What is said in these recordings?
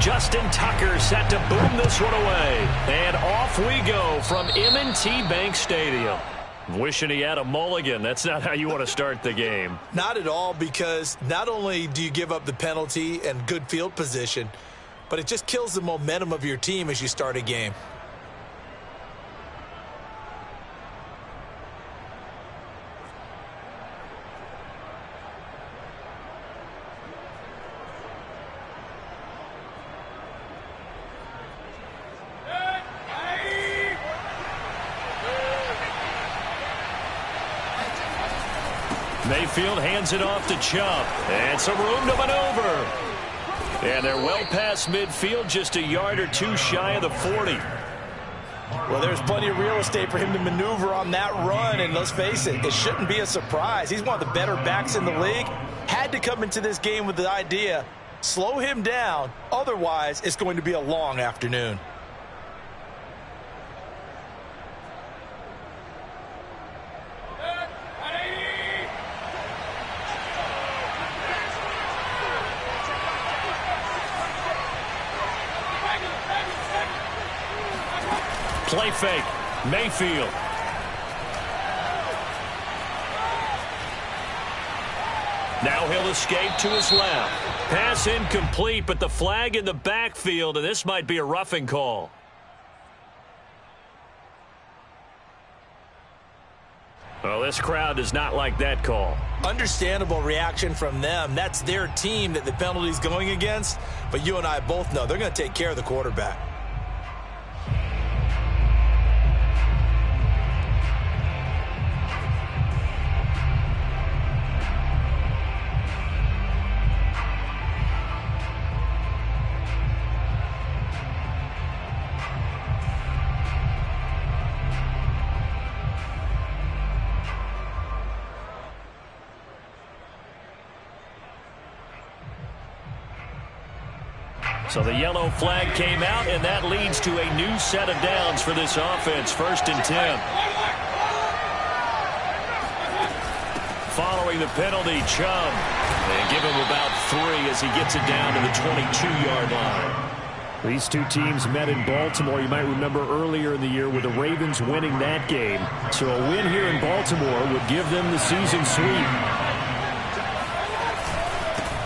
Justin Tucker set to boom this one away. And off we go from M&T Bank Stadium. Wishing he had a mulligan. That's not how you want to start the game. Not at all, because not only do you give up the penalty and good field position, but it just kills the momentum of your team as you start a game. Mayfield hands it off to Chubb. And some room to maneuver. And they're well past midfield, just a yard or two shy of the 40. Well, there's plenty of real estate for him to maneuver on that run. And let's face it, it shouldn't be a surprise. He's one of the better backs in the league. Had to come into this game with the idea, slow him down. Otherwise, it's going to be a long afternoon. Play fake. Mayfield. Now he'll escape to his left. Pass incomplete, but the flag in the backfield, and this might be a roughing call. Well, this crowd does not like that call. Understandable reaction from them. That's their team that the penalty's going against. But you and I both know they're going to take care of the quarterback. So the yellow flag came out, and that leads to a new set of downs for this offense. 1st and 10. Following the penalty, Chubb. And give him about 3 as he gets it down to the 22-yard line. These two teams met in Baltimore. You might remember earlier in the year with the Ravens winning that game. So a win here in Baltimore would give them the season sweep.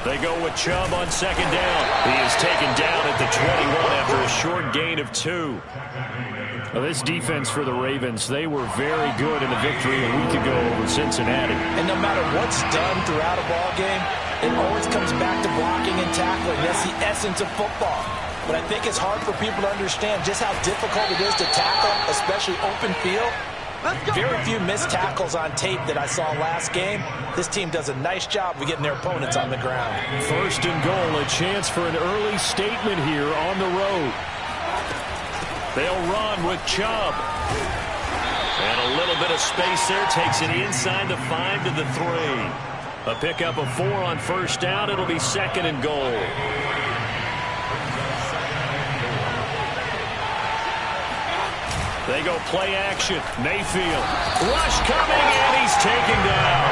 They go with Chubb on 2nd down. He is taken down at the 21 after a short gain of 2. Well, this defense for the Ravens, they were very good in the victory a week ago over Cincinnati. And no matter what's done throughout a ball game, it always comes back to blocking and tackling. That's the essence of football. But I think it's hard for people to understand just how difficult it is to tackle, especially open field. Very few missed tackles on tape that I saw last game. This team does a nice job of getting their opponents on the ground. 1st and goal, a chance for an early statement here on the road. They'll run with Chubb. And a little bit of space there, takes it inside the 5 to the 3. A pickup of 4 on 1st down. It'll be 2nd and goal. They go play action. Mayfield. Rush coming, and he's taken down.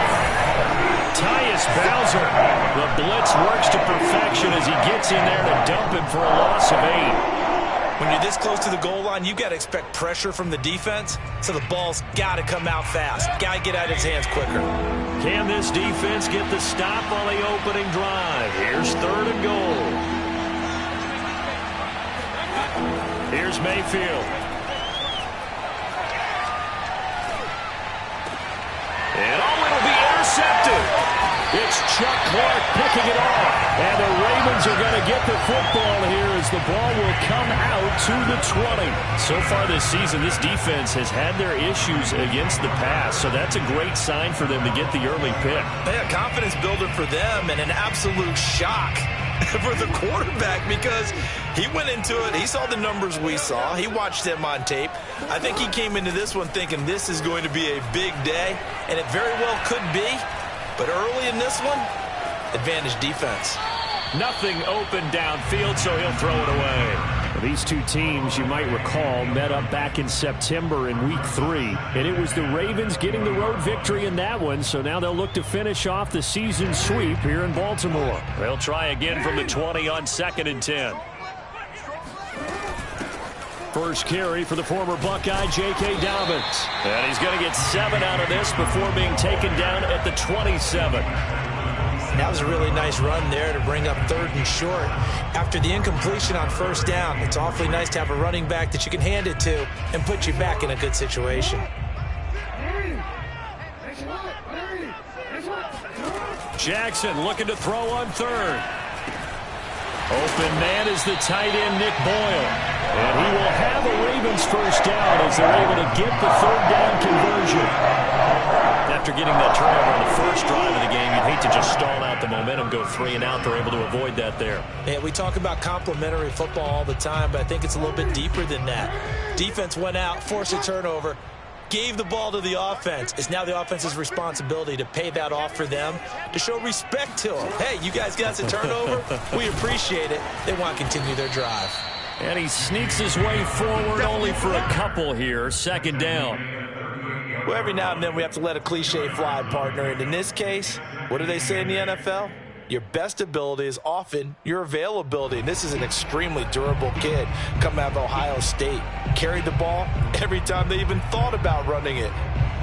Tyus Bowser. The blitz works to perfection as he gets in there to dump him for a loss of 8. When you're this close to the goal line, you've got to expect pressure from the defense, so the ball's got to come out fast. Got to get out of his hands quicker. Can this defense get the stop on the opening drive? Here's 3rd and goal. Here's Mayfield. And it'll be intercepted. It's Chuck Clark picking it off. And the Ravens are going to get the football here as the ball will come out to the 20. So far this season, this defense has had their issues against the pass. So that's a great sign for them to get the early pick. Yeah, confidence builder for them and an absolute shock for the quarterback because he went into it. He saw the numbers we saw. He watched them on tape. I think he came into this one thinking this is going to be a big day, and it very well could be. But early in this one, advantage defense. Nothing open downfield, so he'll throw it away. Well, these two teams, you might recall, met up back in September in Week 3. And it was the Ravens getting the road victory in that one, so now they'll look to finish off the season sweep here in Baltimore. They'll try again from the 20 on 2nd and 10. First carry for the former Buckeye, J.K. Dobbins. And he's going to get 7 out of this before being taken down at the 27. That was a really nice run there to bring up 3rd and short. After the incompletion on 1st down, it's awfully nice to have a running back that you can hand it to and put you back in a good situation. Jackson looking to throw on 3rd. Open man is the tight end, Nick Boyle. And he will have a Ravens first down as they're able to get the 3rd down conversion. After getting that turnover on the first drive of the game, you'd hate to just stall out the momentum, go 3 and out. They're able to avoid that there. Yeah, we talk about complementary football all the time, but I think it's a little bit deeper than that. Defense went out, forced a turnover, gave the ball to the offense. It's now the offense's responsibility to pay that off for them, to show respect to them. Hey, you guys got a turnover? We appreciate it. They want to continue their drive. And he sneaks his way forward only for a couple here. 2nd down. Well, every now and then we have to let a cliche fly, partner. And in this case, what do they say in the NFL? Your best ability is often your availability. And this is an extremely durable kid coming out of Ohio State. Carried the ball every time they even thought about running it.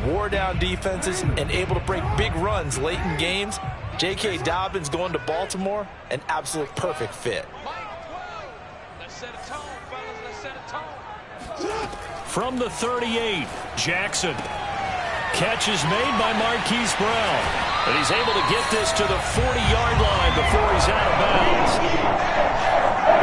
Wore down defenses and able to break big runs late in games. J.K. Dobbins going to Baltimore, an absolute perfect fit. From the 38, Jackson. Catch is made by Marquise Brown. And he's able to get this to the 40-yard line before he's out of bounds.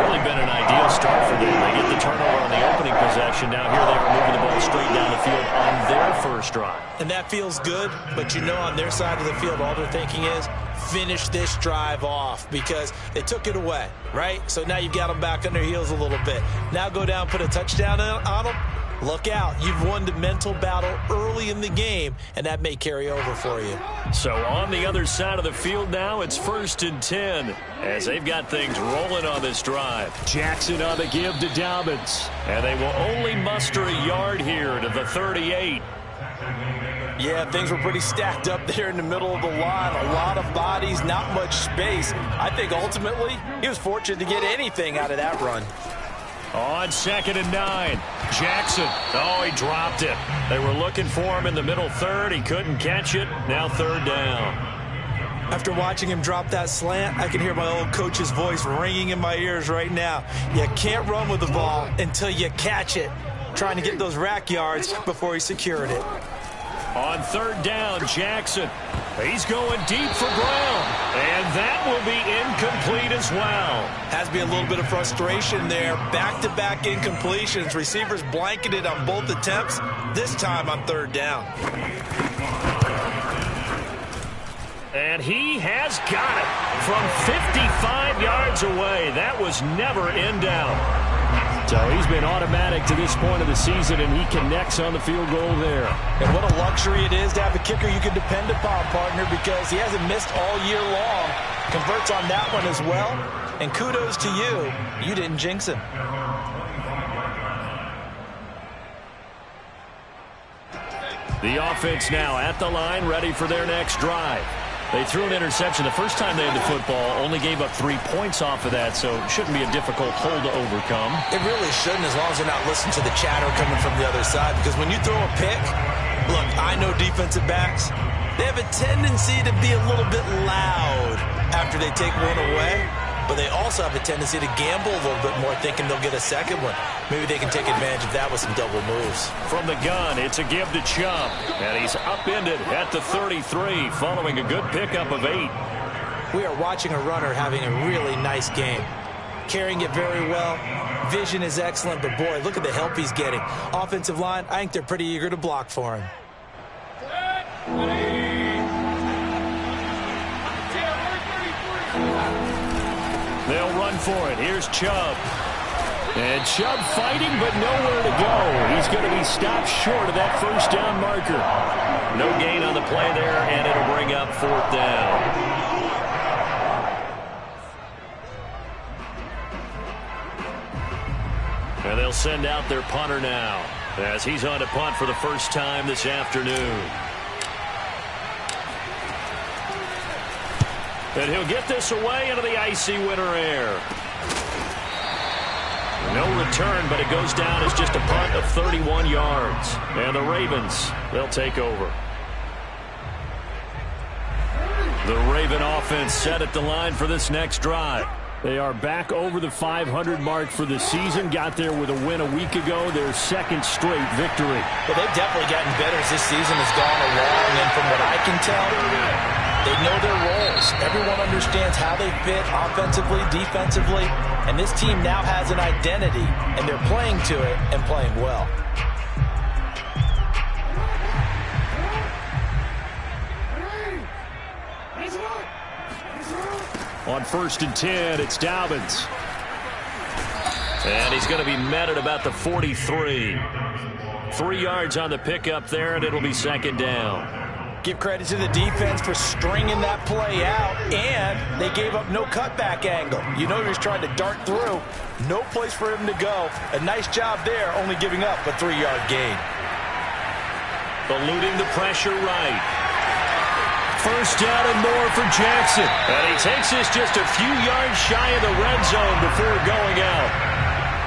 Really been an ideal start for them. They get the turnover on the opening possession. Now here they are moving the ball straight down the field on their first drive. And that feels good, but you know on their side of the field all they're thinking is finish this drive off because they took it away, right? So now you've got them back on their heels a little bit. Now go down, put a touchdown on them. Look out. You've won the mental battle early in the game, and that may carry over for you. So on the other side of the field now, it's 1st and 10 as they've got things rolling on this drive. Jackson on the give to Dobbins. And they will only muster a yard here to the 38. Yeah, things were pretty stacked up there in the middle of the line. A lot of bodies, not much space. I think ultimately he was fortunate to get anything out of that run. On 2nd and 9, Jackson. Oh, he dropped it. They were looking for him in the middle 3rd. He couldn't catch it. Now 3rd down. After watching him drop that slant, I can hear my old coach's voice ringing in my ears right now. You can't run with the ball until you catch it. Trying to get those rack yards before he secured it. On 3rd down, Jackson. He's going deep for Brown. And that will be incomplete as well. Has to be a little bit of frustration there. Back-to-back incompletions. Receivers blanketed on both attempts, this time on 3rd down. And he has got it from 55 yards away. That was never in doubt. So he's been automatic to this point of the season, and he connects on the field goal there. And what a luxury it is to have a kicker you can depend upon, partner, because he hasn't missed all year long. Converts on that one as well. And kudos to you. You didn't jinx him. The offense now at the line, ready for their next drive. They threw an interception the first time they had the football, only gave up 3 points off of that, so it shouldn't be a difficult hole to overcome. It really shouldn't, as long as they're not listening to the chatter coming from the other side, because when you throw a pick, look, I know defensive backs, they have a tendency to be a little bit loud after they take one away, but they also have a tendency to gamble a little bit more, thinking they'll get a second one. Maybe they can take advantage of that with some double moves. From the gun, it's a give to Chubb, and he's upended at the 33, following a good pickup of 8. We are watching a runner having a really nice game. Carrying it very well. Vision is excellent, but boy, look at the help he's getting. Offensive line, I think they're pretty eager to block for him. They'll run for it. Here's Chubb. And Chubb fighting, but nowhere to go. He's going to be stopped short of that first down marker. No gain on the play there, and it'll bring up 4th down. And they'll send out their punter now, as he's on to punt for the first time this afternoon. And he'll get this away into the icy winter air. No return, but it goes down as just a punt of 31 yards. And the Ravens, they'll take over. The Raven offense set at the line for this next drive. They are back over the 500 mark for the season. Got there with a win a week ago, their second straight victory. Well, they've definitely gotten better as this season has gone along, and from what I can tell, they know their roles. Everyone understands how they fit offensively, defensively, and this team now has an identity, and they're playing to it and playing well. On 1st and 10, it's Dobbins. And he's going to be met at about the 43. 3 yards on the pickup there, and it'll be second down. Give credit to the defense for stringing that play out, and they gave up no cutback angle. You know he was trying to dart through. No place for him to go. A nice job there, only giving up a 3-yard gain. Eluding the pressure right. First down and more for Jackson. And he takes this just a few yards shy of the red zone before going out.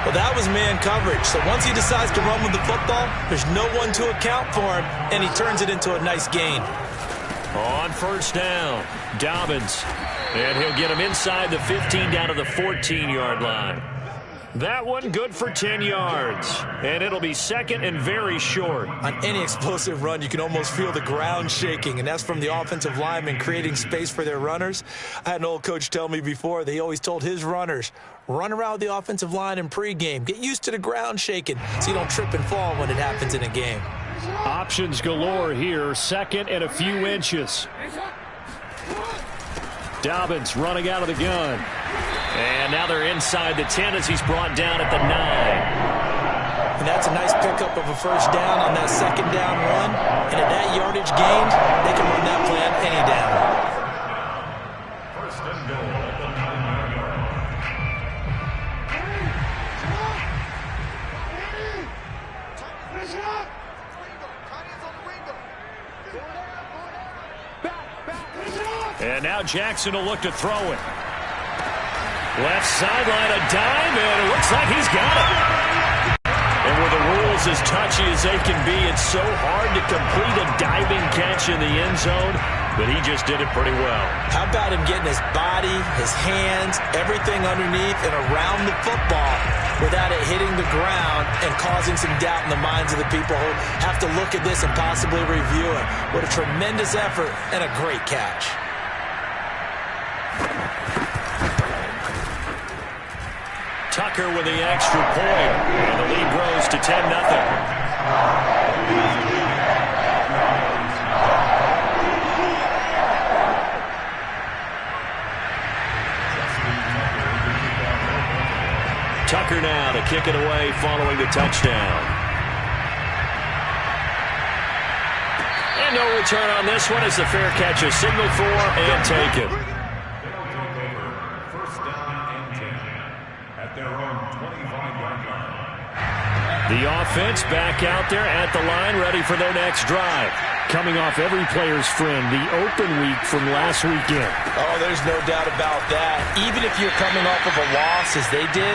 Well, that was man coverage. So once he decides to run with the football, there's no one to account for him, and he turns it into a nice gain. On first down, Dobbins. And he'll get him inside the 15 down to the 14-yard line. That one good for 10 yards. And it'll be second and very short. On any explosive run, you can almost feel the ground shaking, and that's from the offensive linemen creating space for their runners. I had an old coach tell me before, they always told his runners, run around the offensive line in pregame. Get used to the ground shaking so you don't trip and fall when it happens in a game. Options galore here. Second and a few inches. Dobbins running out of the gun. And now they're inside the 10 as he's brought down at the 9. And that's a nice pickup of a first down on that second down run. And at that yardage gained, they can run that play on any down. First and goal at the 9-yard line. And now Jackson will look to throw it. Left sideline, a dime, and it looks like he's got it. And with the rules as touchy as they can be, it's so hard to complete a diving catch in the end zone, but he just did it pretty well. How about him getting his body, his hands, everything underneath and around the football without it hitting the ground and causing some doubt in the minds of the people who have to look at this and possibly review it. What a tremendous effort and a great catch. Tucker with the extra point, and the lead grows to 10-0. Tucker now to kick it away following the touchdown. And no return on this one as the fair catch is signaled for and taken. The offense back out there at the line, ready for their next drive. Coming off every player's friend, the open week from last weekend. Oh, there's no doubt about that. Even if you're coming off of a loss, as they did,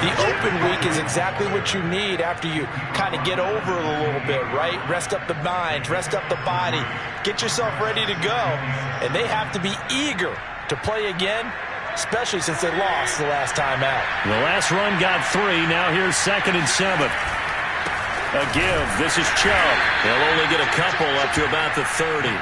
the open week is exactly what you need after you kind of get over it a little bit, right? Rest up the mind, rest up the body, get yourself ready to go. And they have to be eager to play again, especially since they lost the last time out. The last run got 3. Now here's 2nd and 7. A give. This is Chubb. They'll only get a couple up to about the 30.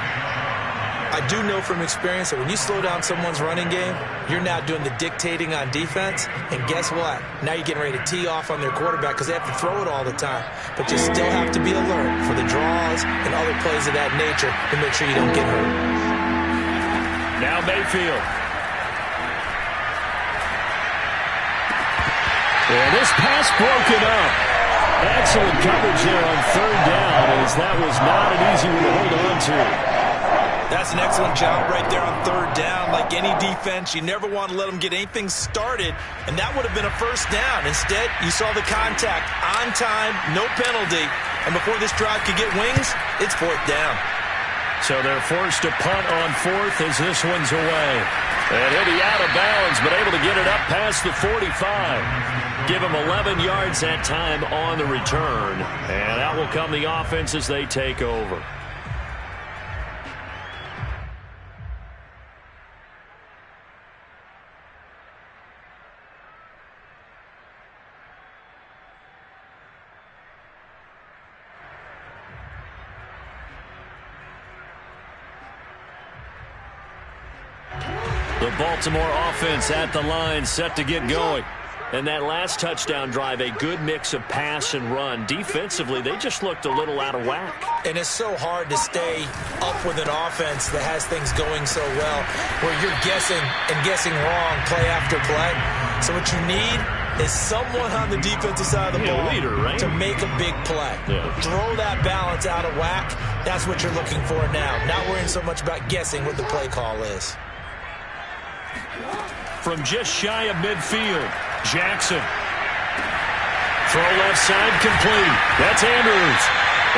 I do know from experience that when you slow down someone's running game, you're now doing the dictating on defense. And guess what? Now you're getting ready to tee off on their quarterback because they have to throw it all the time. But you still have to be alert for the draws and other plays of that nature to make sure you don't get hurt. Now Mayfield. And this pass broken up. Excellent coverage there on 3rd down, as that was not an easy one to hold on to. That's an excellent job right there on 3rd down. Like any defense, you never want to let them get anything started, and that would have been a first down. Instead, you saw the contact on time, no penalty, and before this drive could get wings, it's 4th down. So they're forced to punt on fourth as this one's away. And he'll be out of bounds, but able to get it up past the 45. Give him 11 yards that time on the return. And out will come the offense as they take over. The Baltimore offense at the line, set to get going. And that last touchdown drive, a good mix of pass and run. Defensively, they just looked a little out of whack. And it's so hard to stay up with an offense that has things going so well, where you're guessing and guessing wrong play after play. So what you need is someone on the defensive side of the ball leader, right? to make a big play. Yeah. Throw that balance out of whack. That's what you're looking for now. Not worrying so much about guessing what the play call is. From just shy of midfield, Jackson. Throw left side complete. That's Andrews.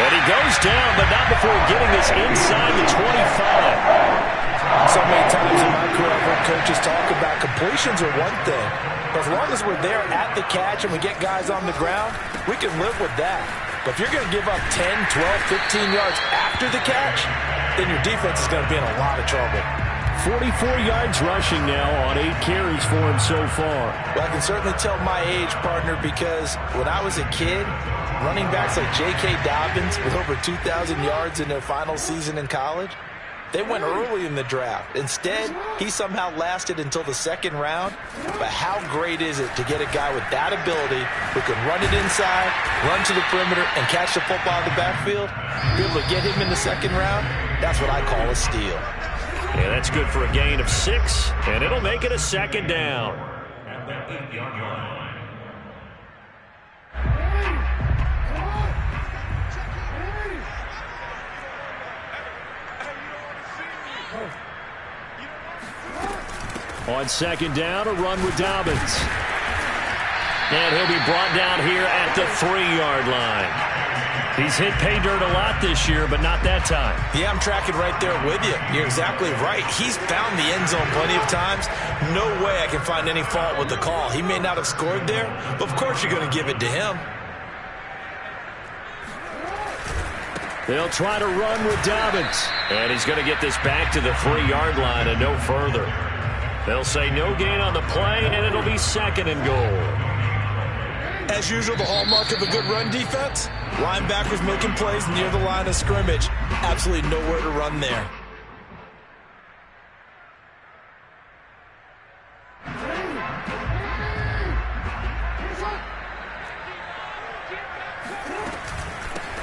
And he goes down, but not before getting this inside the 25. So many times in my career, I've heard coaches talk about completions are one thing. But as long as we're there at the catch and we get guys on the ground, we can live with that. But if you're going to give up 10, 12, 15 yards after the catch, then your defense is going to be in a lot of trouble. 44 yards rushing now on 8 carries for him so far. Well, I can certainly tell my age, partner, because when I was a kid, running backs like J.K. Dobbins with over 2,000 yards in their final season in college, they went early in the draft. Instead, he somehow lasted until the second round. But how great is it to get a guy with that ability who can run it inside, run to the perimeter, and catch the football in the backfield? Be able to get him in the second round? That's what I call a steal. Yeah, that's good for a gain of 6, and it'll make it a second down. At the 8-yard line. On second down, a run with Dobbins. And he'll be brought down here at the 3-yard line. He's hit pay dirt a lot this year, but not that time. Yeah, I'm tracking right there with you. You're exactly right. He's found the end zone plenty of times. No way I can find any fault with the call. He may not have scored there, but of course you're going to give it to him. They'll try to run with Dobbins. And he's going to get this back to the 3-yard line and no further. They'll say no gain on the play, and it'll be second and goal. As usual, the hallmark of a good run defense, linebackers making plays near the line of scrimmage. Absolutely nowhere to run there.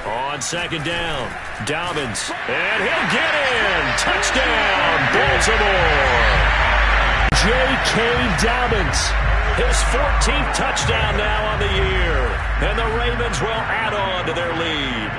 On second down, Dobbins, and he'll get in. Touchdown, Baltimore. J.K. Dobbins. His 14th touchdown now on the year. And the Ravens will add on to their lead.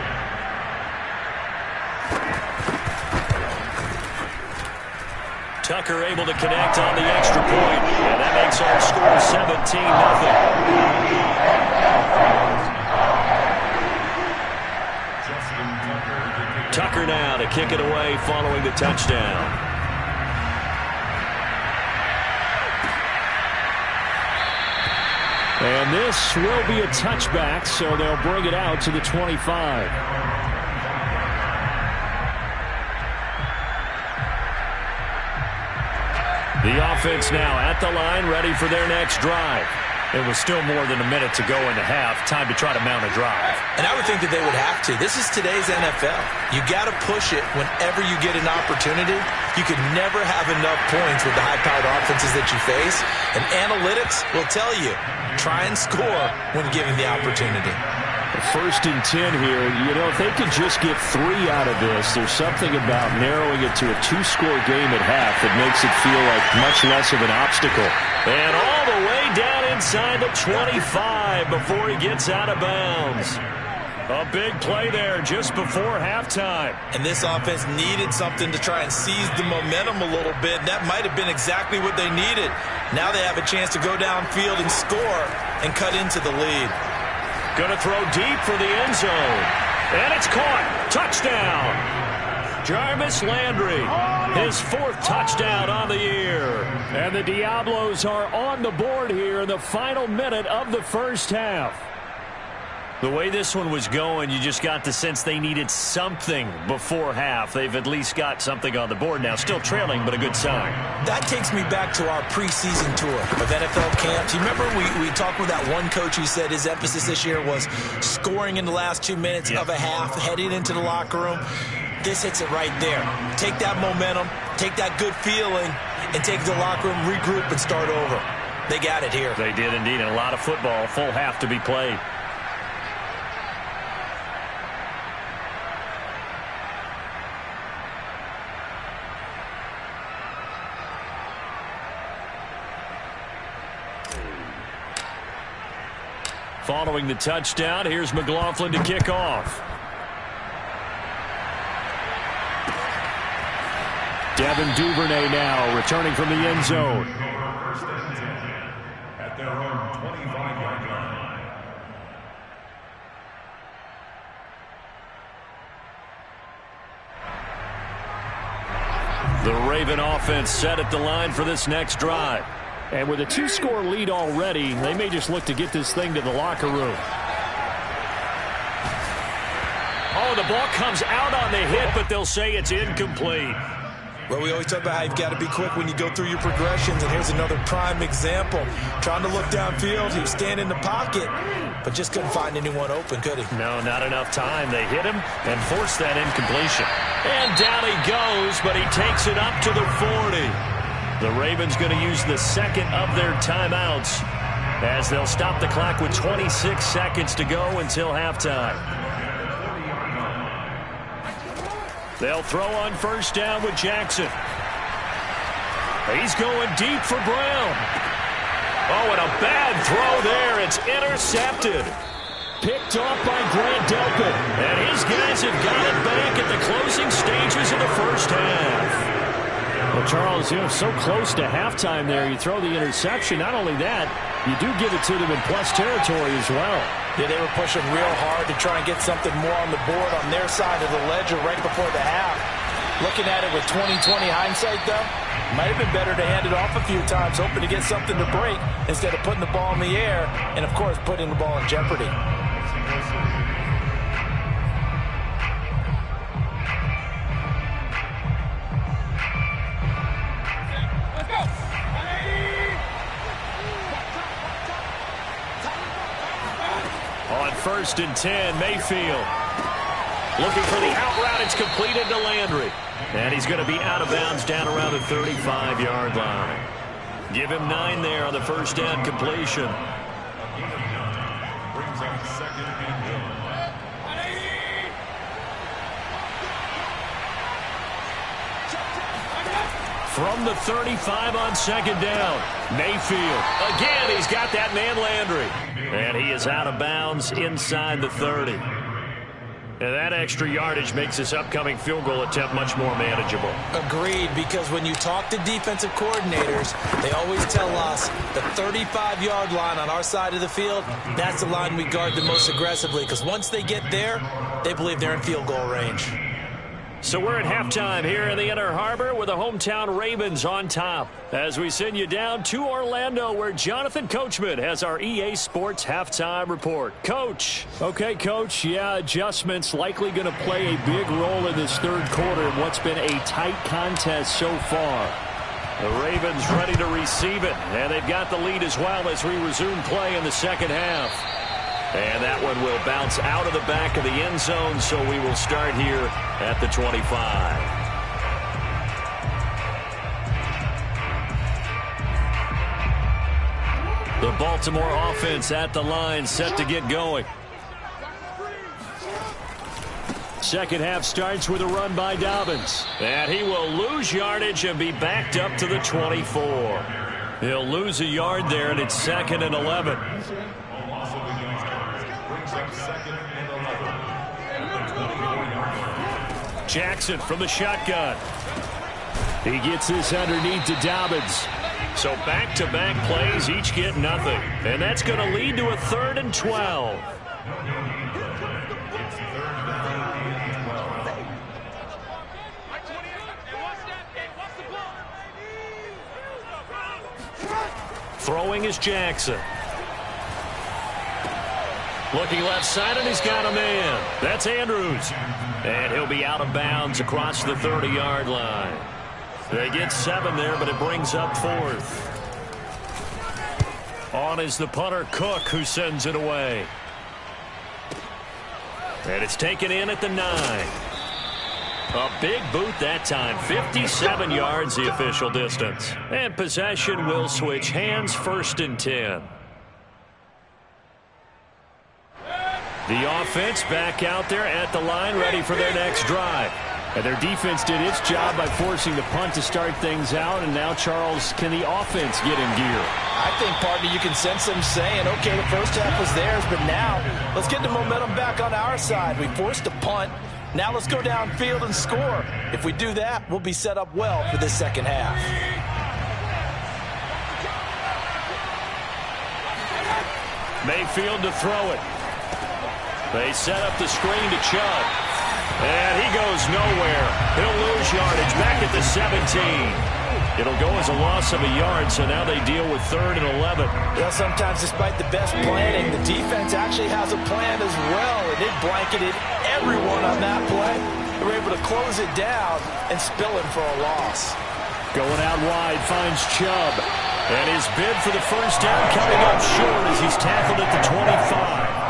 Tucker able to connect on the extra point. And that makes our score 17-0. Tucker now to kick it away following the touchdown. And this will be a touchback, so they'll bring it out to the 25. The offense now at the line, ready for their next drive. It was still more than a minute to go in the half. Time to try to mount a drive. And I would think that they would have to. This is today's NFL. You got to push it whenever you get an opportunity. You can never have enough points with the high-powered offenses that you face. And analytics will tell you, try and score when given the opportunity. First and 10 here. You know, if they could just get 3 out of this, there's something about narrowing it to a 2-score game at half that makes it feel like much less of an obstacle. And all the way down inside the 25 before he gets out of bounds. A big play there just before halftime. And this offense needed something to try and seize the momentum a little bit. That might have been exactly what they needed. Now they have a chance to go downfield and score and cut into the lead. Going to throw deep for the end zone. And it's caught. Touchdown. Jarvis Landry, his 4th touchdown on the year. And the Diablos are on the board here in the final minute of the first half. The way this one was going, you just got the sense they needed something before half. They've at least got something on the board now. Still trailing, but a good sign. That takes me back to our preseason tour of NFL camps. You remember we talked with that one coach who said his emphasis this year was scoring in the last 2 minutes of a half, heading into the locker room. This hits it right there. Take that momentum, take that good feeling, and take the locker room, regroup, and start over. They got it here. They did indeed, and a lot of football, full half to be played. Following the touchdown, here's McLaughlin to kick off. Devin Duvernay now returning from the end zone. At their own 25-yard line. The Raven offense set at the line for this next drive. And with a 2-score lead already, they may just look to get this thing to the locker room. Oh, the ball comes out on the hit, but they'll say it's incomplete. Well, we always talk about how you've got to be quick when you go through your progressions, and here's another prime example. Trying to look downfield, he was standing in the pocket, but just couldn't find anyone open, could he? No, not enough time. They hit him and forced that incompletion. And down he goes, but he takes it up to the 40. The Ravens going to use the second of their timeouts as they'll stop the clock with 26 seconds to go until halftime. They'll throw on first down with Jackson. He's going deep for Brown. Oh, and a bad throw there. It's intercepted. Picked off by Grant Delpit. And his guys have got it back at the closing stages of the first half. Well, Charles, so close to halftime there. You throw the interception. Not only that, you do give it to them in plus territory as well. Yeah, they were pushing real hard to try and get something more on the board on their side of the ledger right before the half. Looking at it with 20/20 hindsight, though, might have been better to hand it off a few times, hoping to get something to break instead of putting the ball in the air and, of course, putting the ball in jeopardy. On 1st and 10, Mayfield. Looking for the out route. It's completed to Landry. And he's going to be out of bounds down around the 35-yard line. Give him 9 there on the first down completion. Brings up 2nd and 1. From the 35 on 2nd down, Mayfield. Again, he's got that man Landry. And he is out of bounds inside the 30. And that extra yardage makes this upcoming field goal attempt much more manageable. Agreed, because when you talk to defensive coordinators, they always tell us the 35-yard line on our side of the field, that's the line we guard the most aggressively, because once they get there, they believe they're in field goal range. So we're at halftime here in the Inner Harbor with the hometown Ravens on top as we send you down to Orlando where Jonathan Coachman has our EA Sports halftime report. Coach. Okay, Coach. Yeah, adjustments likely going to play a big role in this third quarter in what's been a tight contest so far. The Ravens ready to receive it, and they've got the lead as well as we resume play in the second half. And that one will bounce out of the back of the end zone, so we will start here at the 25. The Baltimore offense at the line, set to get going. Second half starts with a run by Dobbins. And he will lose yardage and be backed up to the 24. He'll lose a yard there, and it's 2nd and 11. Jackson from the shotgun. He gets this underneath to Dobbins. So back-to-back plays, each get nothing. And that's going to lead to a 3rd and 12. Throwing is Jackson. Looking left side, and he's got a man. That's Andrews. And he'll be out of bounds across the 30-yard line. They get 7 there, but it brings up 4th. On is the punter, Cook, who sends it away. And it's taken in at the 9. A big boot that time. 57 yards, the official distance. And possession will switch hands, 1st and 10. The offense back out there at the line, ready for their next drive. And their defense did its job by forcing the punt to start things out. And now, Charles, can the offense get in gear? I think, partner, you can sense them saying, okay, the first half was theirs, but now let's get the momentum back on our side. We forced a punt. Now let's go downfield and score. If we do that, we'll be set up well for this second half. Mayfield to throw it. They set up the screen to Chubb. And he goes nowhere. He'll lose yardage back at the 17. It'll go as a loss of a yard, so now they deal with 3rd and 11. Well, sometimes despite the best planning, the defense actually has a plan as well, and it blanketed everyone on that play. They were able to close it down and spill him for a loss. Going out wide, finds Chubb. And his bid for the first down coming up short as he's tackled at the 25.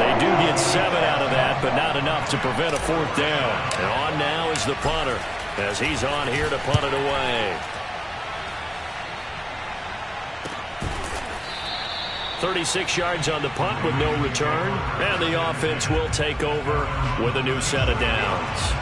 They do get 7 out of that, but not enough to prevent a 4th down. And on now is the punter, as he's on here to punt it away. 36 yards on the punt with no return, and the offense will take over with a new set of downs.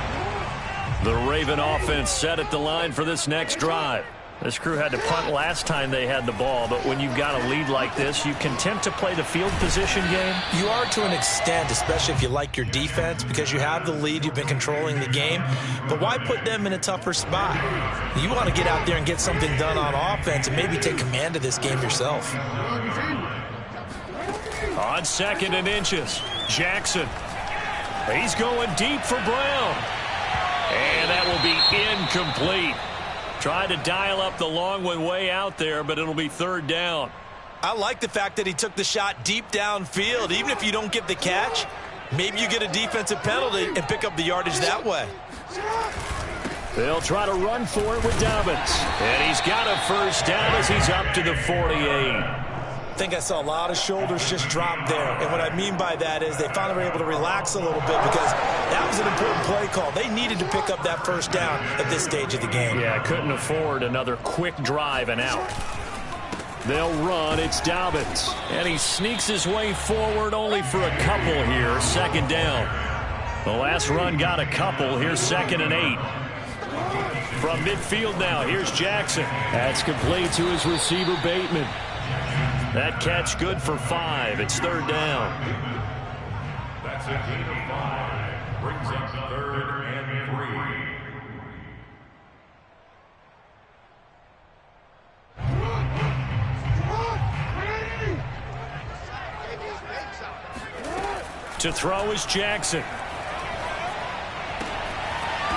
The Raven offense set at the line for this next drive. This crew had to punt last time they had the ball, but when you've got a lead like this, you content to play the field position game? You are to an extent, especially if you like your defense, because you have the lead, you've been controlling the game. But why put them in a tougher spot? You want to get out there and get something done on offense and maybe take command of this game yourself. On 2nd and inches, Jackson. He's going deep for Brown. And that will be incomplete. Tried to dial up the long one way out there, but it'll be 3rd down. I like the fact that he took the shot deep downfield. Even if you don't get the catch, maybe you get a defensive penalty and pick up the yardage that way. They'll try to run for it with Dobbins. And he's got a first down as he's up to the 48. I think I saw a lot of shoulders just drop there. And what I mean by that is they finally were able to relax a little bit because that was an important play call. They needed to pick up that first down at this stage of the game. Yeah, couldn't afford another quick drive and out. They'll run. It's Dobbins. And he sneaks his way forward only for a couple here. 2nd down. The last run got a couple. Here's 2nd and 8. From midfield now, here's Jackson. That's complete to his receiver, Bateman. That catch good for 5. It's 3rd down. That's a gain of 5. Brings up 3rd and 3. To throw is Jackson.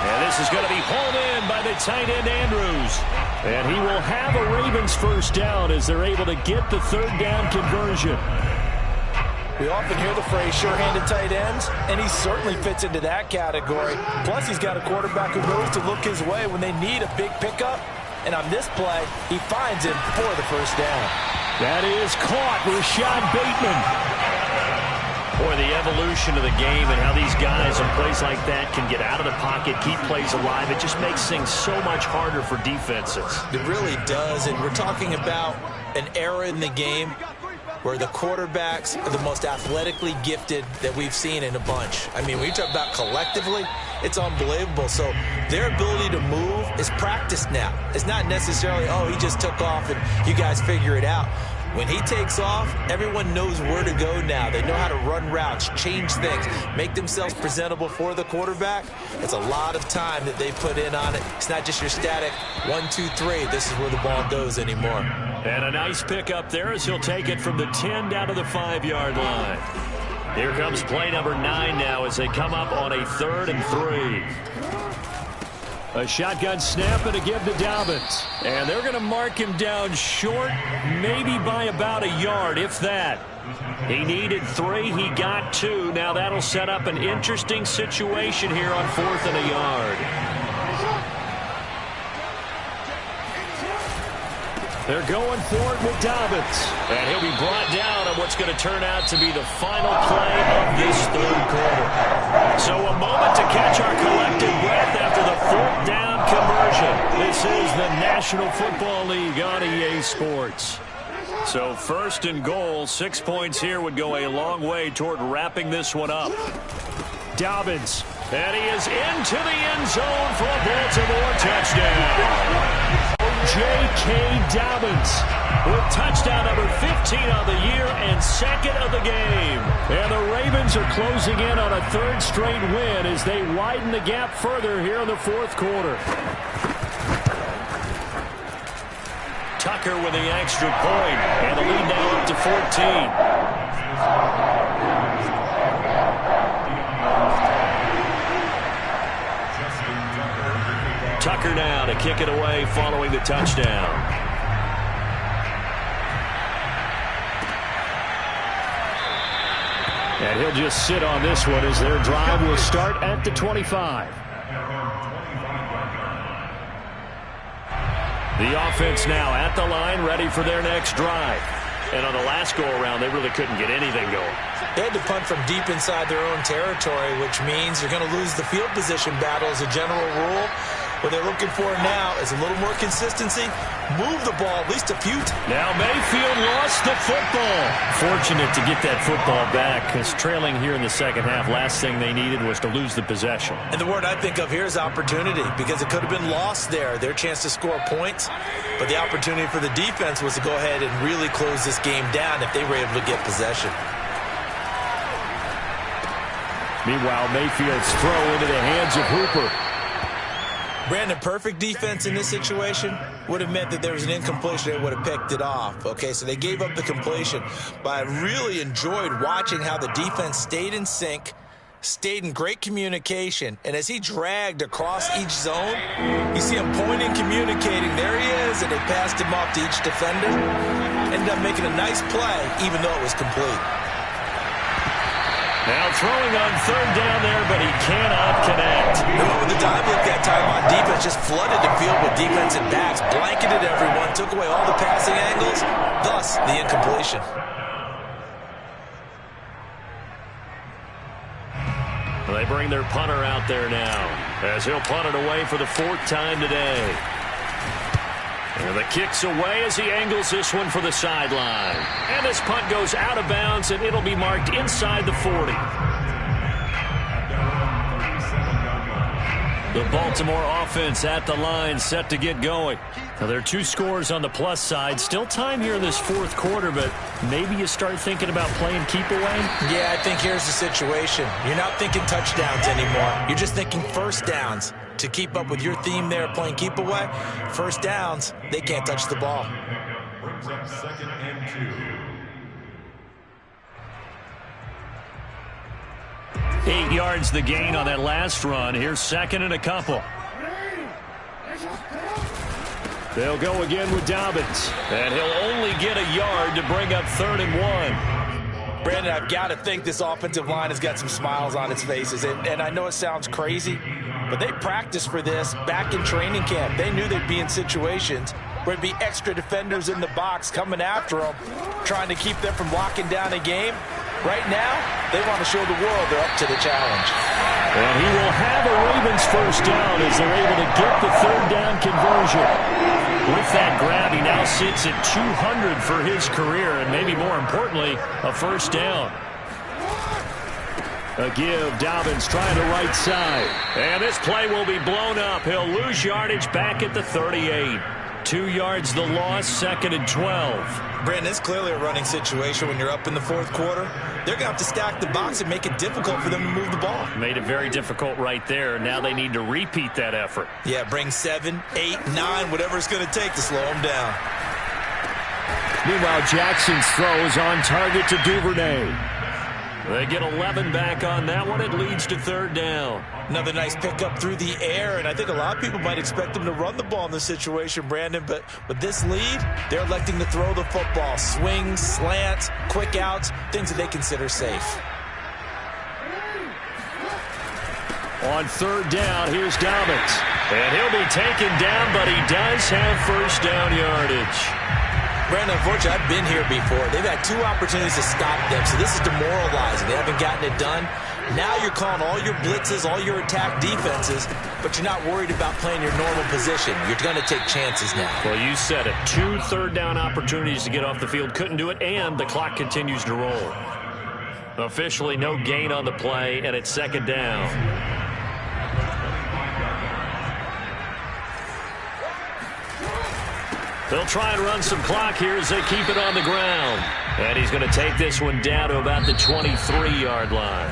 And this is going to be hauled in by the tight end, Andrews. And he will have a Ravens first down as they're able to get the 3rd down conversion. We often hear the phrase sure-handed tight ends, and he certainly fits into that category. Plus, he's got a quarterback who knows to look his way when they need a big pickup. And on this play, he finds him for the first down. That is caught. Rashad Bateman. Boy, the evolution of the game and how these guys in plays like that can get out of the pocket, keep plays alive, it just makes things so much harder for defenses. It really does, and we're talking about an era in the game where the quarterbacks are the most athletically gifted that we've seen in a bunch. I mean, when you talk about collectively, it's unbelievable. So their ability to move is practiced now. It's not necessarily, oh, he just took off and you guys figure it out. When he takes off, everyone knows where to go now. They know how to run routes, change things, make themselves presentable for the quarterback. It's a lot of time that they put in on it. It's not just your static 1, 2, 3. This is where the ball goes anymore. And a nice pickup there as he'll take it from the 10 down to the 5-yard line. Here comes play number 9 now as they come up on a 3rd and 3. A shotgun snap and a give to Dobbins. And they're going to mark him down short, maybe by about a yard, if that. He needed 3. He got 2. Now that'll set up an interesting situation here on 4th and a yard. They're going for it with Dobbins. And he'll be brought down on what's going to turn out to be the final play of this 3rd quarter. So a moment to catch our collective breath after the 4th down conversion. This is the National Football League on EA Sports. So 1st and goal, 6 points here would go a long way toward wrapping this one up. Dobbins. And he is into the end zone for a Baltimore touchdown. J.K. Dobbins with touchdown number 15 on the year and 2nd of the game. And the Ravens are closing in on a 3rd straight win as they widen the gap further here in the 4th quarter. Tucker with the extra point, and the lead now up to 14. Tucker now to kick it away following the touchdown. And he'll just sit on this one as their drive will start at the 25. The offense now at the line, ready for their next drive. And on the last go-around, they really couldn't get anything going. They had to punt from deep inside their own territory, which means you're going to lose the field position battle as a general rule. What they're looking for now is a little more consistency. Move the ball at least a few times. Now Mayfield lost the football. Fortunate to get that football back because trailing here in the second half, last thing they needed was to lose the possession. And the word I think of here is opportunity because it could have been lost there, their chance to score points. But the opportunity for the defense was to go ahead and really close this game down if they were able to get possession. Meanwhile, Mayfield's throw into the hands of Hooper. Brandon, perfect defense in this situation would have meant that there was an incompletion. They would have picked it off. Okay, so they gave up the completion. But I really enjoyed watching how the defense stayed in sync, stayed in great communication. And as he dragged across each zone, you see him pointing, communicating. There he is, and they passed him off to each defender. Ended up making a nice play, even though it was complete. Now throwing on 3rd down there, but he cannot connect. They went with the dive look that time on defense, just flooded the field with defensive backs, blanketed everyone, took away all the passing angles, thus the incompletion. They bring their punter out there now, as he'll punt it away for the 4th time today. And the kick's away as he angles this one for the sideline. And this punt goes out of bounds, and it'll be marked inside the 40. The Baltimore offense at the line, set to get going. Now, there are 2 scores on the plus side. Still time here in this 4th quarter, but maybe you start thinking about playing keep away? Yeah, I think here's the situation. You're not thinking touchdowns anymore. You're just thinking first downs. To keep up with your theme there, playing keep away, first downs, they can't touch the ball. Brings up 2nd and 2. 8 yards the gain on that last run. Here's 2nd and a couple. They'll go again with Dobbins. And he'll only get a yard to bring up 3rd and 1. Brandon, I've got to think this offensive line has got some smiles on its faces. And I know it sounds crazy, but they practiced for this back in training camp. They knew they'd be in situations where there'd be extra defenders in the box coming after them, trying to keep them from locking down a game. Right now, they want to show the world they're up to the challenge. And he will have a Ravens first down as they're able to get the 3rd down conversion. With that grab, he now sits at 200 for his career, and maybe more importantly, a first down. A give, Dobbins trying the right side. And this play will be blown up. He'll lose yardage back at the 38. 2 yards the loss, 2nd and 12. Brandon, it's clearly a running situation when you're up in the 4th quarter. They're going to have to stack the box and make it difficult for them to move the ball. Made it very difficult right there. Now they need to repeat that effort. Yeah, bring 7, 8, 9, whatever it's going to take to slow them down. Meanwhile, Jackson's throw is on target to Duvernay. They get 11 back on that one. It leads to third down. Another nice pickup through the air, and I think a lot of people might expect them to run the ball in this situation, Brandon, but with this lead, they're electing to throw the football. Swings, slants, quick outs, things that they consider safe. On third down, here's Dobbins. And he'll be taken down, but he does have first down yardage. Brandon, unfortunately, I've been here before. They've had 2 opportunities to stop them, so this is demoralizing. They haven't gotten it done. Now you're calling all your blitzes, all your attack defenses, but you're not worried about playing your normal position. You're going to take chances now. Well, you said it. 2 third-down opportunities to get off the field. Couldn't do it, and the clock continues to roll. Officially no gain on the play, and it's second down. They'll try and run some clock here as they keep it on the ground. And he's going to take this one down to about the 23-yard line.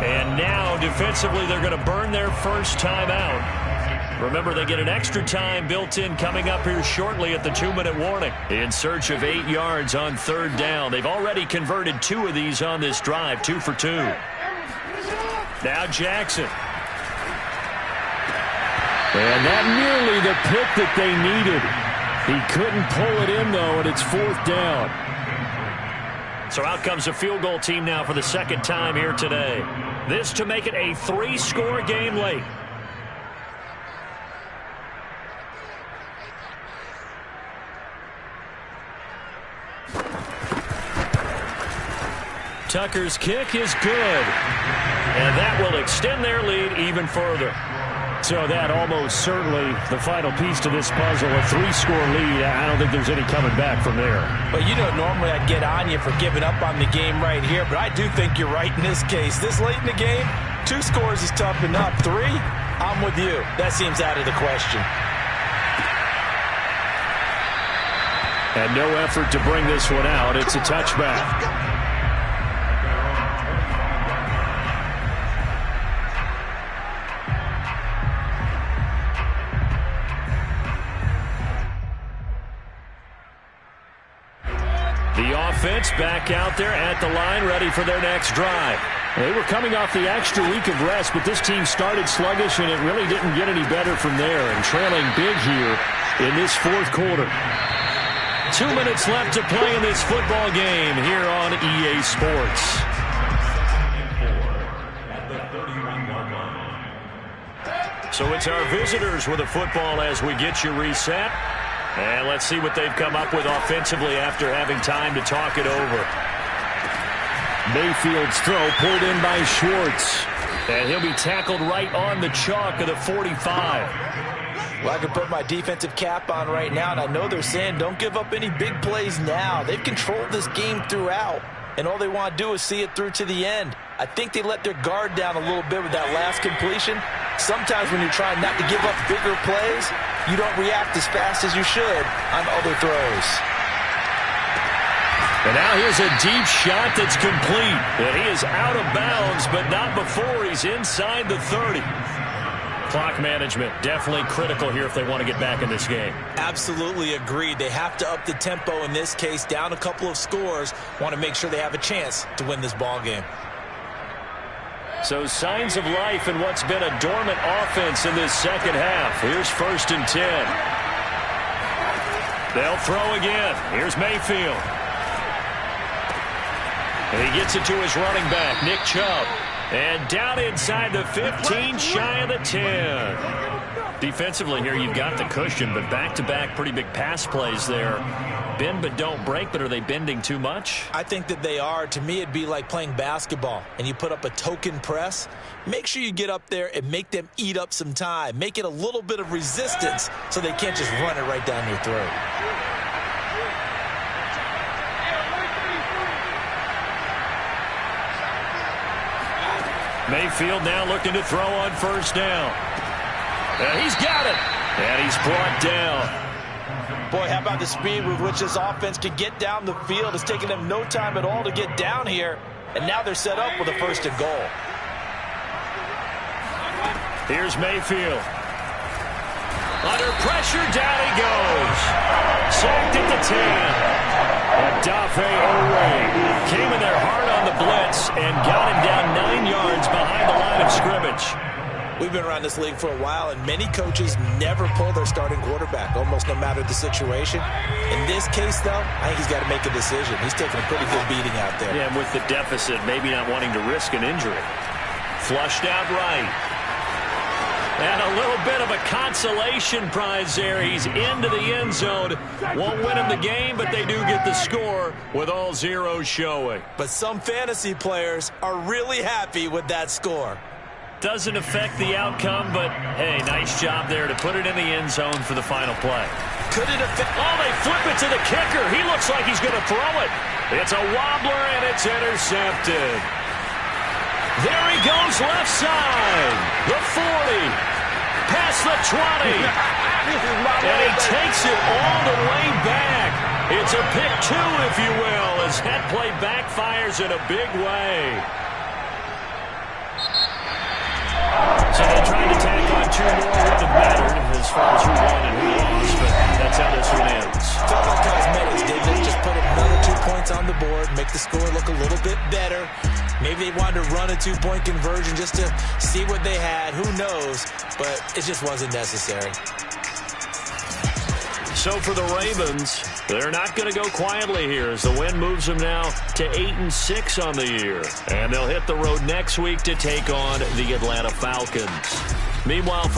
And now, defensively, they're going to burn their first time out. Remember, they get an extra time built in coming up here shortly at the 2-minute warning. In search of 8 yards on third down. They've already converted 2 of these on this drive, 2 for 2. Now Jackson. And that nearly the pick that they needed. He couldn't pull it in, though, and it's fourth down. So out comes the field goal team now for the second time here today. This to make it a 3-score game late. Tucker's kick is good. And that will extend their lead even further. So that almost certainly the final piece to this puzzle, a 3-score lead. I don't think there's any coming back from there. But you know, normally I'd get on you for giving up on the game right here, but I do think you're right in this case. This late in the game, 2 scores is tough enough. 3, I'm with you. That seems out of the question. And no effort to bring this one out. It's a touchback. Offense back out there at the line, ready for their next drive. They were coming off the extra week of rest, but this team started sluggish, and it really didn't get any better from there, and trailing big here in this fourth quarter. 2 minutes left to play in this football game here on EA Sports. So it's our visitors with the football as we get you reset. And let's see what they've come up with offensively after having time to talk it over. Mayfield's throw pulled in by Schwartz. And he'll be tackled right on the chalk of the 45. Well, I can put my defensive cap on right now, and I know they're saying don't give up any big plays now. They've controlled this game throughout, and all they want to do is see it through to the end. I think they let their guard down a little bit with that last completion. Sometimes when you're trying not to give up bigger plays, you don't react as fast as you should on other throws. And now here's a deep shot that's complete. And he is out of bounds, but not before he's inside the 30. Clock management definitely critical here if they want to get back in this game. Absolutely agreed. They have to up the tempo in this case, down a couple of scores. Want to make sure they have a chance to win this ball game. So signs of life in what's been a dormant offense in this second half. Here's 1st and 10. They'll throw again. Here's Mayfield. And he gets it to his running back, Nick Chubb. And down inside the 15, shy of the 10. Defensively here, you've got the cushion, but back-to-back pretty big pass plays there. Bend but don't break, but are they bending too much? I think that they are. To me, it'd be like playing basketball, and you put up a token press. Make sure you get up there and make them eat up some time. Make it a little bit of resistance so they can't just run it right down your throat. Mayfield now looking to throw on 1st down. And he's got it. And he's brought down. Boy, how about the speed with which this offense can get down the field? It's taken them no time at all to get down here. And now they're set up with a 1st and goal. Here's Mayfield. Under pressure, down he goes. Sacked at the 10. And Dafe Owe came in there hard on the blitz and got him down 9 yards behind the line of scrimmage. We've been around this league for a while, and many coaches never pull their starting quarterback, almost no matter the situation. In this case, though, I think he's got to make a decision. He's taking a pretty good beating out there. Yeah, and with the deficit, maybe not wanting to risk an injury. Flushed out right. And a little bit of a consolation prize there. He's into the end zone. Won't win him the game, but they do get the score with all zeros showing. But some fantasy players are really happy with that score. Doesn't affect the outcome, but, hey, nice job there to put it in the end zone for the final play. Could it affect? Oh, they flip it to the kicker. He looks like he's going to throw it. It's a wobbler, and it's intercepted. There he goes left side. The 40. Past the 20. And he takes it all the way back. It's a pick two, if you will, as that play backfires in a big way. So they tried to tack on 2 more. Wouldn't have mattered as far as who won and who lost, but that's how this one ends. Felt like cosmetics, didn't it? Just put another 2 points on the board, make the score look a little bit better. Maybe they wanted to run a 2-point conversion just to see what they had. Who knows? But it just wasn't necessary. So for the Ravens, they're not going to go quietly here as the win moves them now to 8-6 on the year. And they'll hit the road next week to take on the Atlanta Falcons. Meanwhile, for